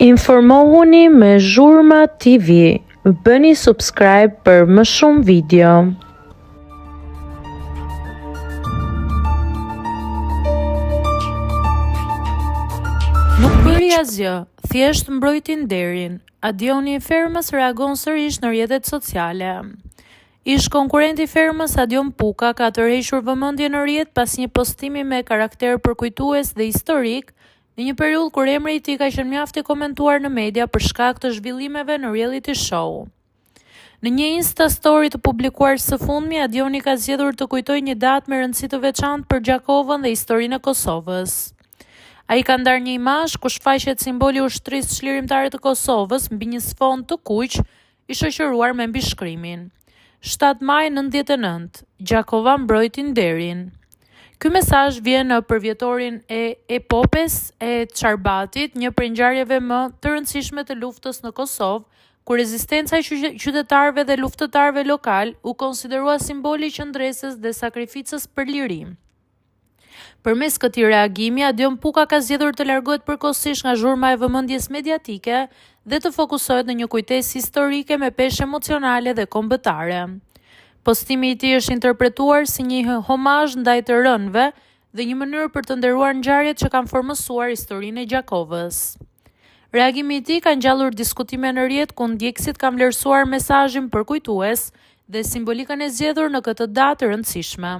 Informohuni me Zhurma TV. Bëni subscribe për më shumë video. Nuk bëri asgjë, thjesht mbrojti nderin. Adioni i fermës reagon sërish në rrjetet sociale. Ish konkurrenti i fermës Adion Puka ka tërhequr vëmendje në rrjet pas një postimi me karakter përkujtues dhe historik në një periudhë kur emri i tij ka qenë mjaft i komentuar në media për shkak të zhvillimeve në reality show. Në një Insta story të publikuar së fundmi, Adioni ka zgjedhur të kujtojë një datë me rëndësi të veçantë për Gjakovën dhe historinë e Kosovës. Ai ka ndarë një imazh ku shfaqet simboli i ushtrisë çlirimtare të Kosovës mbi një sfond të kuq i shoqëruar me mbishkrimin 7 maj 99, Gjakova mbrojti nderin. Ky mesazh vjen në përvjetorin e epopes e Çarbatit, një prej ngjarjeve më të rëndësishme të luftës në Kosovë, ku rezistenca e qytetarëve dhe luftëtarëve lokal u konsiderua simboli qëndresës dhe sakrificës për liri. Përmes këtij reagimi, Adion Puka ka zgjedhur të largohet përkohësisht nga zhurma e vëmendjes mediatike dhe të fokusohet në një kujtesë historike me peshë emocionale dhe kombëtare. Postimi i tij është interpretuar si një homazh ndaj të rënëve dhe një mënyrë për të nderuar ngjarjet që kanë formësuar historinë e Gjakovës. Reagimi i tij ka ngjallur diskutime në rrjet ku ndjekësit kanë vlerësuar mesazhin përkujtues dhe simbolikën e zgjedhur në këtë datë të rëndësishme.